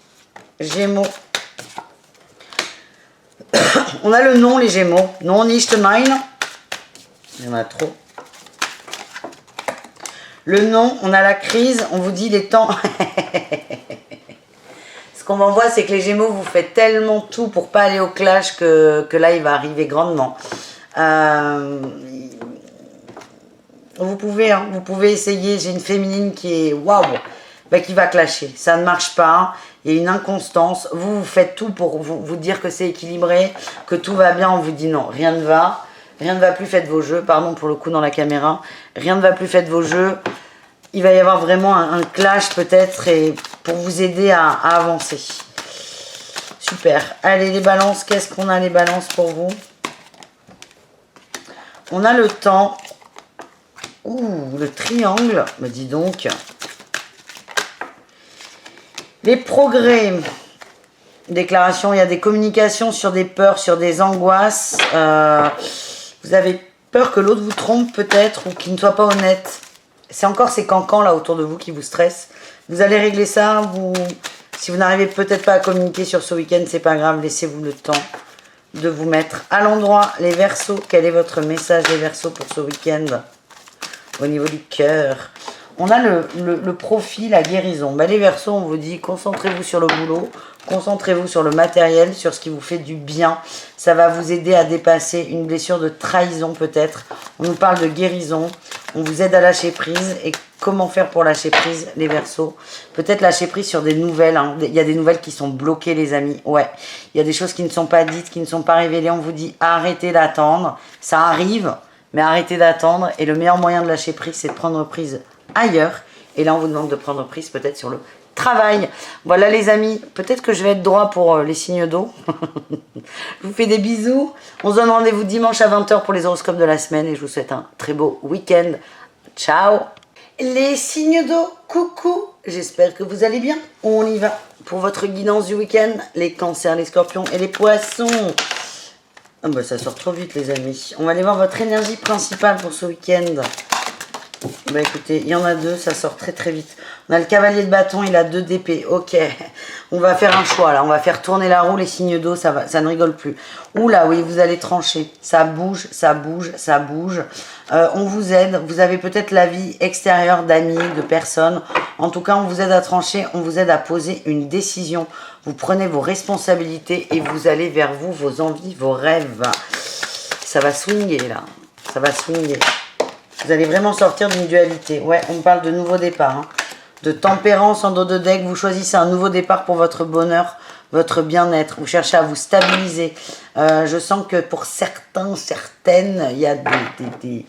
Gémeaux. On a le nom, les Gémeaux. Non, nicht nein. Il y en a trop. Le nom, on a la crise. On vous dit les temps. Ce qu'on m'envoie, c'est que les Gémeaux, vous faites tellement tout pour pas aller au clash que là, il va arriver grandement. Vous pouvez essayer. J'ai une féminine qui est waouh, qui va clasher. Ça ne marche pas. Il y a une inconstance. Vous faites tout pour vous dire que c'est équilibré, que tout va bien. On vous dit non, rien ne va. Rien ne va plus, faites vos jeux. Pardon pour le coup dans la caméra. Rien ne va plus, faites vos jeux. Il va y avoir vraiment un clash peut-être et pour vous aider à avancer. Super. Allez les balances, qu'est-ce qu'on a les balances pour vous? On a le temps. Ouh, le triangle. Me dis donc. Les progrès. Déclaration, il y a des communications sur des peurs, sur des angoisses. Vous avez peur que l'autre vous trompe peut-être ou qu'il ne soit pas honnête. C'est encore ces cancans là autour de vous qui vous stressent. Vous allez régler ça. Si vous n'arrivez peut-être pas à communiquer sur ce week-end, c'est pas grave. Laissez-vous le temps de vous mettre à l'endroit. Les Verseaux, quel est votre message les Verseaux pour ce week-end? Au niveau du cœur. On a le profil, la guérison. Les Verseaux, on vous dit, concentrez-vous sur le boulot, concentrez-vous sur le matériel, sur ce qui vous fait du bien. Ça va vous aider à dépasser une blessure de trahison peut-être. On nous parle de guérison. On vous aide à lâcher prise. Et comment faire pour lâcher prise, les Verseaux? Peut-être lâcher prise sur des nouvelles. Hein. Il y a des nouvelles qui sont bloquées, les amis. Ouais, il y a des choses qui ne sont pas dites, qui ne sont pas révélées. On vous dit, arrêtez d'attendre. Ça arrive, mais arrêtez d'attendre. Et le meilleur moyen de lâcher prise, c'est de prendre prise ailleurs. Et là, on vous demande de prendre prise peut-être sur le travail. Voilà les amis, peut-être que je vais être droit pour les signes d'eau. Je vous fais des bisous. On se donne rendez-vous dimanche à 20 h pour les horoscopes de la semaine. Et je vous souhaite un très beau week-end. Ciao. Les signes d'eau, coucou. J'espère que vous allez bien. On y va pour votre guidance du week-end. Les cancers, les scorpions et les poissons. Ça sort trop vite les amis. On va aller voir votre énergie principale pour ce week-end. Écoutez, il y en a deux, ça sort très très vite. On a le cavalier de bâton, il a 2 d'épée. Ok, on va faire un choix là, on va faire tourner la roue, les signes d'eau, ça ne rigole plus. Oula, oui, vous allez trancher. Ça bouge, ça bouge, ça bouge. On vous aide, vous avez peut-être l'avis extérieur d'amis, de personnes. En tout cas, on vous aide à trancher, on vous aide à poser une décision. Vous prenez vos responsabilités et vous allez vers vous, vos envies, vos rêves. Ça va swinguer là, ça va swinguer. Vous allez vraiment sortir d'une dualité. Ouais, on parle de nouveau départ. Hein. De tempérance en dos de deck. Vous choisissez un nouveau départ pour votre bonheur, votre bien-être. Vous cherchez à vous stabiliser. Je sens que pour certains, certaines, il y a des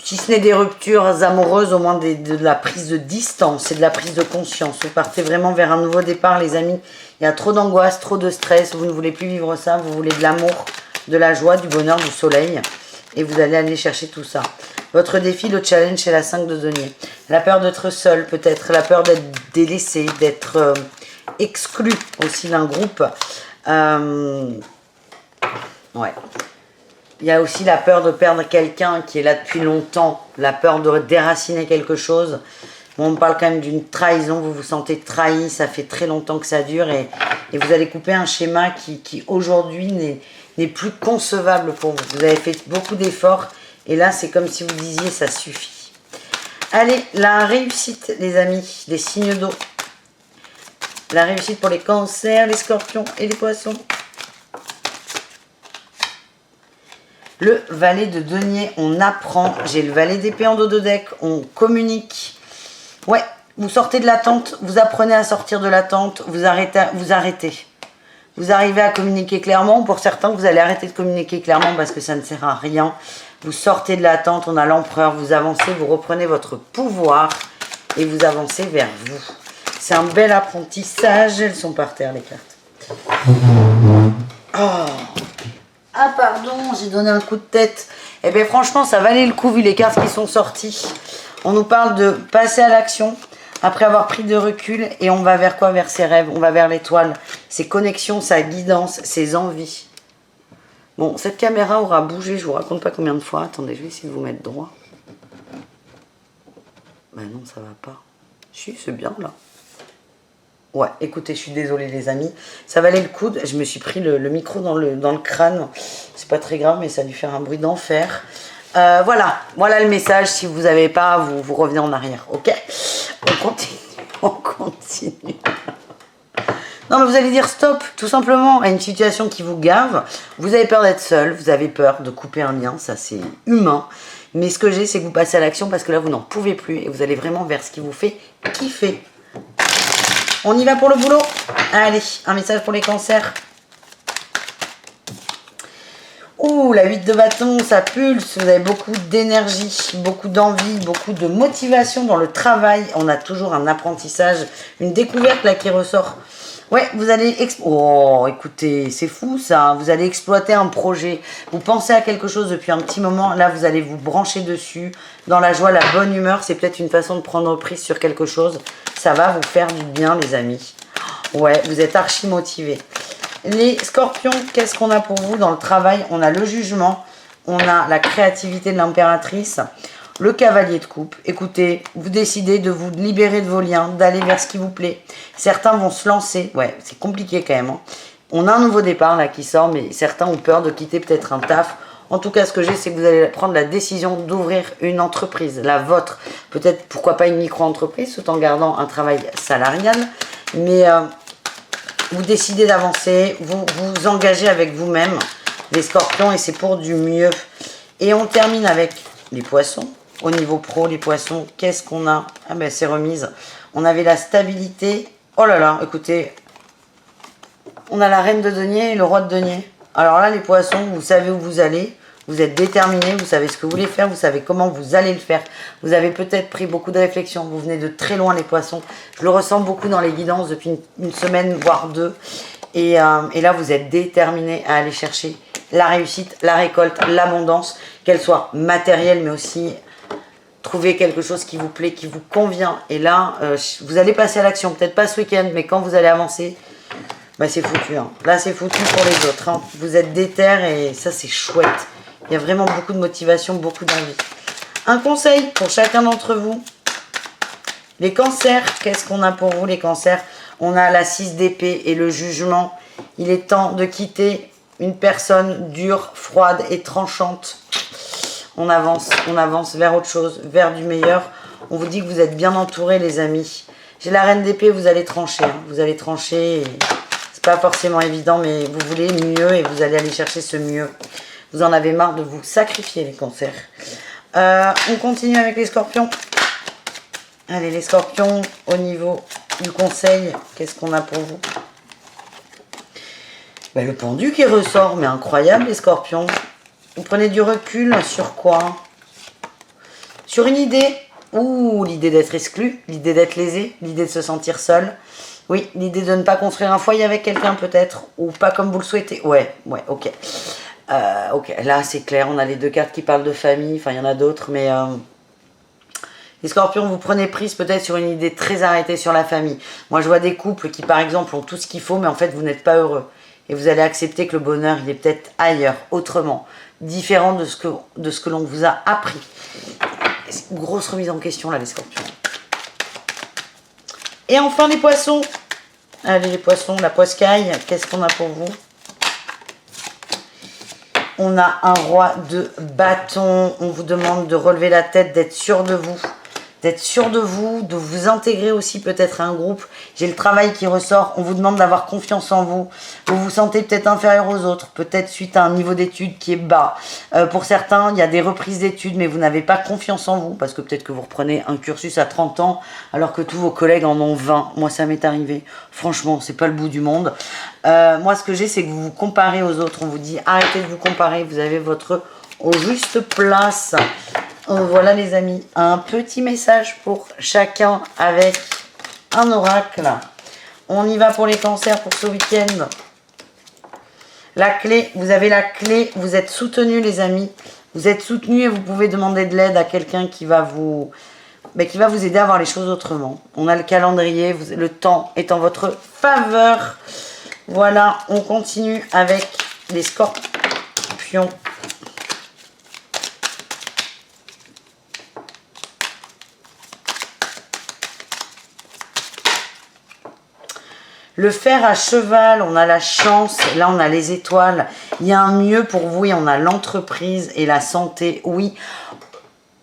Si ce n'est des ruptures amoureuses, au moins de la prise de distance et de la prise de conscience. Vous partez vraiment vers un nouveau départ, les amis. Il y a trop d'angoisse, trop de stress. Vous ne voulez plus vivre ça. Vous voulez de l'amour, de la joie, du bonheur, du soleil. Et vous allez aller chercher tout ça. Votre défi, le challenge, c'est la 5 de denier. La peur d'être seul, peut-être. La peur d'être délaissé, d'être exclu aussi d'un groupe. Ouais. Il y a aussi la peur de perdre quelqu'un qui est là depuis longtemps. La peur de déraciner quelque chose. On parle quand même d'une trahison. Vous vous sentez trahi. Ça fait très longtemps que ça dure. Et vous allez couper un schéma qui aujourd'hui n'est plus concevable pour vous. Vous avez fait beaucoup d'efforts. Et là, c'est comme si vous disiez, ça suffit. Allez, la réussite, les amis. Les signes d'eau. La réussite pour les cancers, les scorpions et les poissons. Le valet de denier, on apprend. J'ai le valet d'épée en dos de deck. On communique. Ouais, vous sortez de l'attente. Vous apprenez à sortir de l'attente. Vous arrêtez. Vous arrivez à communiquer clairement. Pour certains, vous allez arrêter de communiquer clairement parce que ça ne sert à rien. Vous sortez de l'attente. On a l'empereur. Vous avancez. Vous reprenez votre pouvoir. Et vous avancez vers vous. C'est un bel apprentissage. Elles sont par terre, les cartes. Oh. Ah pardon, j'ai donné un coup de tête. Eh bien franchement, ça valait le coup vu les cartes qui sont sorties. On nous parle de passer à l'action après avoir pris de recul. Et on va vers quoi? Vers ses rêves, on va vers l'étoile. Ses connexions, sa guidance, ses envies. Bon, cette caméra aura bougé, je vous raconte pas combien de fois. Attendez, je vais essayer de vous mettre droit. Ben non, ça va pas. Si, c'est bien là. Ouais, écoutez, je suis désolée les amis. Ça valait le coup. Je me suis pris le micro dans le crâne. C'est pas très grave, mais ça a dû faire un bruit d'enfer. Voilà le message. Si vous n'avez pas, vous revenez en arrière. Ok? On continue. Non, mais vous allez dire stop, tout simplement, à une situation qui vous gave. Vous avez peur d'être seul. Vous avez peur de couper un lien. Ça, c'est humain. Mais ce que j'ai, c'est que vous passez à l'action parce que là, vous n'en pouvez plus. Et vous allez vraiment vers ce qui vous fait kiffer. On y va pour le boulot. Allez, un message pour les cancers. Ouh, la 8 de bâton, ça pulse. Vous avez beaucoup d'énergie, beaucoup d'envie, beaucoup de motivation dans le travail. On a toujours un apprentissage, une découverte là qui ressort. Ouais, vous allez... Oh, écoutez, c'est fou ça. Vous allez exploiter un projet. Vous pensez à quelque chose depuis un petit moment. Là, vous allez vous brancher dessus. Dans la joie, la bonne humeur. C'est peut-être une façon de prendre prise sur quelque chose. Ça va vous faire du bien, les amis. Ouais, vous êtes archi motivés. Les scorpions, qu'est-ce qu'on a pour vous dans le travail? On a le jugement. On a la créativité de l'impératrice. Le cavalier de coupe. Écoutez, vous décidez de vous libérer de vos liens, d'aller vers ce qui vous plaît. Certains vont se lancer. Ouais, c'est compliqué quand même. Hein. On a un nouveau départ là qui sort, mais certains ont peur de quitter peut-être un taf. En tout cas, ce que j'ai, c'est que vous allez prendre la décision d'ouvrir une entreprise, la vôtre. Peut-être, pourquoi pas une micro-entreprise, tout en gardant un travail salarial. Mais vous décidez d'avancer, vous vous engagez avec vous-même, les scorpions, et c'est pour du mieux. Et on termine avec les poissons. Au niveau pro, les poissons, qu'est-ce qu'on a? Ah ben, c'est remise. On avait la stabilité. Oh là là, écoutez. On a la reine de denier et le roi de denier. Alors là, les poissons, vous savez où vous allez. Vous êtes déterminés, vous savez ce que vous voulez faire, vous savez comment vous allez le faire. Vous avez peut-être pris beaucoup de réflexion. Vous venez de très loin, les poissons. Je le ressens beaucoup dans les guidances depuis une semaine, voire deux. Et là, vous êtes déterminés à aller chercher la réussite, la récolte, l'abondance, qu'elle soit matérielle, mais aussi... Trouver quelque chose qui vous plaît, qui vous convient. Et là, vous allez passer à l'action. Peut-être pas ce week-end, mais quand vous allez avancer, bah, c'est foutu. Hein. Là, c'est foutu pour les autres. Hein. Vous êtes déter et ça, c'est chouette. Il y a vraiment beaucoup de motivation, beaucoup d'envie. Un conseil pour chacun d'entre vous. Les cancers, qu'est-ce qu'on a pour vous, les cancers? On a la 6 d'épée et le jugement. Il est temps de quitter une personne dure, froide et tranchante. On avance vers autre chose, vers du meilleur. On vous dit que vous êtes bien entourés, les amis. J'ai la reine d'épée, vous allez trancher. Hein. Vous allez trancher. C'est pas forcément évident, mais vous voulez mieux et vous allez aller chercher ce mieux. Vous en avez marre de vous sacrifier, les cancers. On continue avec les scorpions. Allez, les scorpions, au niveau du conseil, qu'est-ce qu'on a pour vous? Ben, le pendu qui ressort, mais incroyable, les scorpions. Vous prenez du recul sur quoi? sur une idée, ou l'idée d'être exclu, l'idée d'être lésé, l'idée de se sentir seul. Oui, l'idée de ne pas construire un foyer avec quelqu'un peut-être, ou pas comme vous le souhaitez. Ouais, ok. Ok, là c'est clair, on a les deux cartes qui parlent de famille, enfin il y en a d'autres, mais... Les scorpions, vous prenez prise peut-être sur une idée très arrêtée sur la famille. Moi, je vois des couples qui, par exemple, ont tout ce qu'il faut, mais en fait, vous n'êtes pas heureux. Et vous allez accepter que le bonheur, il est peut-être ailleurs, autrement, différent de ce que l'on vous a appris. Grosse remise en question, là, les scorpions. Et enfin, les poissons. Allez, les poissons, la poiscaille, qu'est-ce qu'on a pour vous? On a un roi de bâton. On vous demande de relever la tête, d'être sûr de vous. D'être sûr de vous intégrer aussi peut-être à un groupe. J'ai le travail qui ressort. On vous demande d'avoir confiance en vous. Vous vous sentez peut-être inférieur aux autres. Peut-être suite à un niveau d'études qui est bas. Pour certains, il y a des reprises d'études, mais vous n'avez pas confiance en vous. Parce que peut-être que vous reprenez un cursus à 30 ans, alors que tous vos collègues en ont 20. Moi, ça m'est arrivé. Franchement, c'est pas le bout du monde. Moi, ce que j'ai, c'est que vous vous comparez aux autres. On vous dit, arrêtez de vous comparer. Vous avez votre juste place. Voilà les amis, un petit message pour chacun avec un oracle. On y va pour les cancers pour ce week-end. La clé, vous avez la clé, vous êtes soutenus les amis. Vous êtes soutenus et vous pouvez demander de l'aide à quelqu'un qui va vous aider à voir les choses autrement. On a le calendrier, le temps est en votre faveur. Voilà, on continue avec les scorpions. Le fer à cheval, on a la chance, là on a les étoiles, il y a un mieux pour vous et on a l'entreprise et la santé. Oui,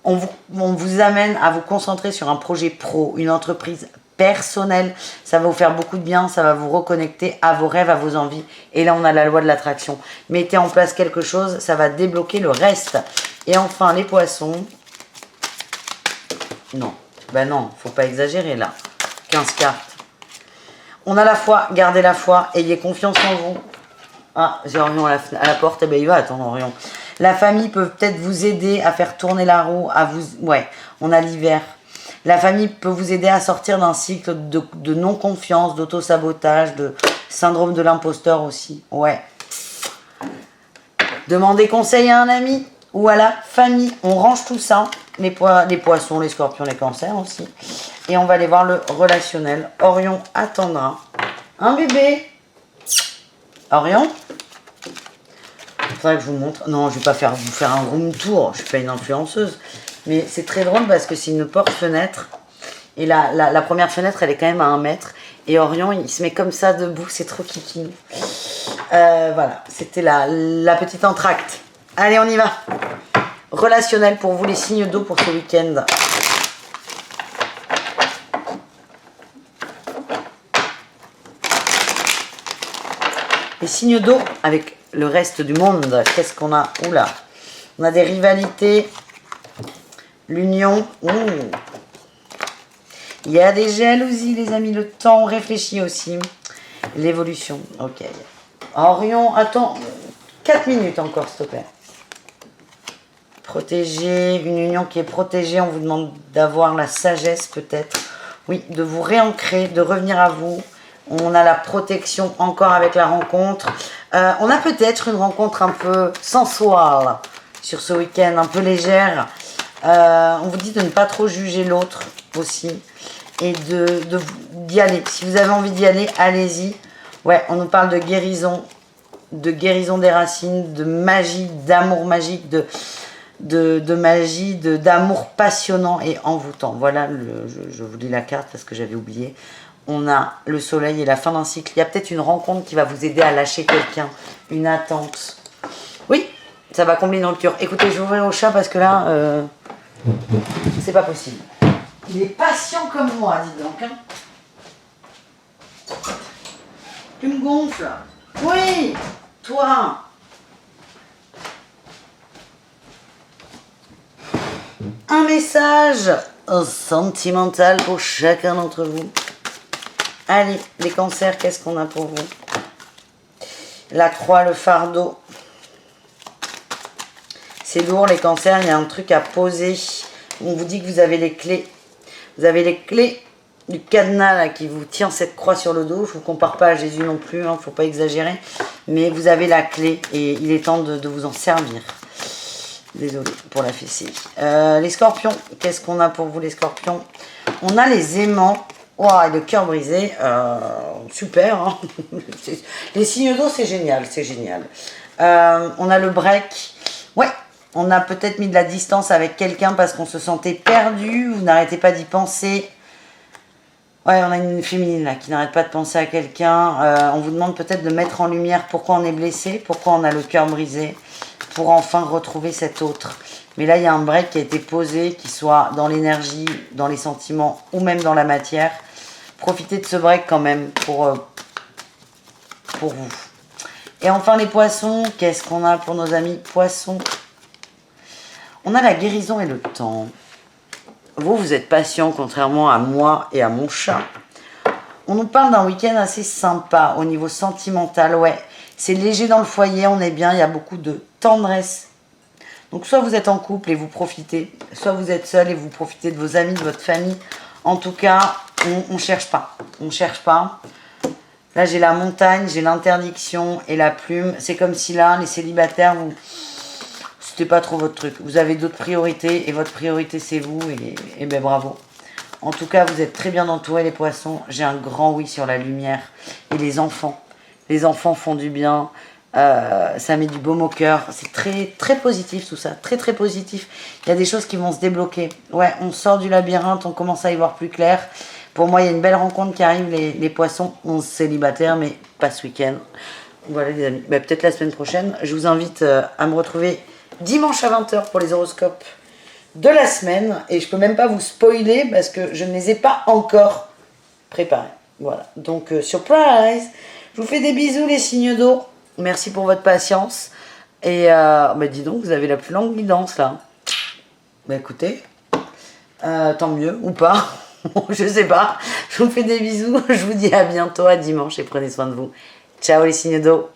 on vous amène à vous concentrer sur un projet pro, une entreprise personnelle. Ça va vous faire beaucoup de bien, ça va vous reconnecter à vos rêves, à vos envies. Et là on a la loi de l'attraction. Mettez en place quelque chose, ça va débloquer le reste. Et enfin les poissons. Non, ben non, faut pas exagérer là. 15 cartes. On a la foi, gardez la foi, ayez confiance en vous. Ah, j'ai Orion à la porte, eh ben il va attendre Orion. La famille peut peut-être vous aider à faire tourner la roue, Ouais, on a l'hiver. La famille peut vous aider à sortir d'un cycle de non-confiance, d'auto-sabotage, de syndrome de l'imposteur aussi. Ouais. Demandez conseil à un ami ou à la famille. On range tout ça. Les poissons, les scorpions, les cancers aussi. Et on va aller voir le relationnel. Orion attendra un bébé. Orion, il faudrait que je vous montre. Non, je ne vais pas vous faire un room tour. Je ne suis pas une influenceuse. Mais c'est très drôle parce que c'est une porte-fenêtre. Et la première fenêtre, elle est quand même à 1 mètre. Et Orion, il se met comme ça debout. C'est trop kiki. Voilà, c'était la petite entracte. Allez, on y va. Relationnel pour vous, les signes d'eau pour ce week-end. Les signes d'eau avec le reste du monde. Qu'est-ce qu'on a? Oula. On a des rivalités. L'union. Il y a des jalousies, les amis. Le temps, on réfléchit aussi. L'évolution. Ok. Orion, attends. 4 minutes encore, s'il te plaît. Protéger. Une union qui est protégée. On vous demande d'avoir la sagesse, peut-être. Oui, de vous réancrer, de revenir à vous. On a la protection encore avec la rencontre. On a peut-être une rencontre un peu sensuelle sur ce week-end, un peu légère. On vous dit de ne pas trop juger l'autre aussi. Et d'y aller. Si vous avez envie d'y aller, allez-y. Ouais, on nous parle de guérison des racines, de magie, d'amour magique, de magie, d'amour passionnant et envoûtant. Voilà, je vous lis la carte parce que j'avais oublié. On a le soleil et la fin d'un cycle. Il y a peut-être une rencontre qui va vous aider à lâcher quelqu'un. Une attente. Oui, ça va combler dans le cœur. Écoutez, je vais ouvrir au chat parce que là, c'est pas possible. Il est patient comme moi, dis donc. Hein. Tu me gonfles. Oui, toi. Un message sentimental pour chacun d'entre vous. Allez, les cancers, qu'est-ce qu'on a pour vous? La croix, le fardeau. C'est lourd, les cancers, il y a un truc à poser. On vous dit que vous avez les clés. Vous avez les clés du cadenas là, qui vous tient cette croix sur le dos. Je ne vous compare pas à Jésus non plus, il ne faut pas exagérer. Mais vous avez la clé et il est temps de vous en servir. Désolée pour la fessée. Les scorpions, qu'est-ce qu'on a pour vous les scorpions? On a les aimants. Wow, et le cœur brisé. Super. Hein. Les signes d'eau, c'est génial. C'est génial. On a le break. Ouais. On a peut-être mis de la distance avec quelqu'un parce qu'on se sentait perdu. Vous n'arrêtez pas d'y penser. Ouais, on a une féminine là qui n'arrête pas de penser à quelqu'un. On vous demande peut-être de mettre en lumière pourquoi on est blessé, pourquoi on a le cœur brisé, pour enfin retrouver cet autre. Mais là, il y a un break qui a été posé, qu'il soit dans l'énergie, dans les sentiments ou même dans la matière. Profitez de ce break quand même pour vous. Et enfin, les poissons, qu'est-ce qu'on a pour nos amis poissons? On a la guérison et le temps. Vous êtes patient, contrairement à moi et à mon chat. On nous parle d'un week-end assez sympa au niveau sentimental. Ouais, c'est léger dans le foyer, on est bien, il y a beaucoup de tendresse. Donc soit vous êtes en couple et vous profitez, soit vous êtes seul et vous profitez de vos amis, de votre famille. En tout cas, on ne cherche pas. On ne cherche pas. Là, j'ai la montagne, j'ai l'interdiction et la plume. C'est comme si là, les célibataires, c'était pas trop votre truc. Vous avez d'autres priorités et votre priorité, c'est vous. Et ben bravo. En tout cas, vous êtes très bien entourés, les poissons. J'ai un grand oui sur la lumière. Et les enfants. Les enfants font du bien. Ça met du baume au cœur. C'est très, très positif tout ça. Très, très positif. Il y a des choses qui vont se débloquer. Ouais, on sort du labyrinthe, on commence à y voir plus clair. Pour moi, il y a une belle rencontre qui arrive, les poissons. 11 célibataires, mais pas ce week-end. Voilà les amis. Bah, peut-être la semaine prochaine. Je vous invite à me retrouver dimanche à 20 h pour les horoscopes de la semaine. Et je peux même pas vous spoiler parce que je ne les ai pas encore préparés. Voilà. Donc, surprise. Je vous fais des bisous les signes d'eau. Merci pour votre patience. Et bah dis donc, vous avez la plus longue guidance là. Bah écoutez, tant mieux ou pas. Je sais pas. Je vous fais des bisous. Je vous dis à bientôt, à dimanche et prenez soin de vous. Ciao les signes d'eau.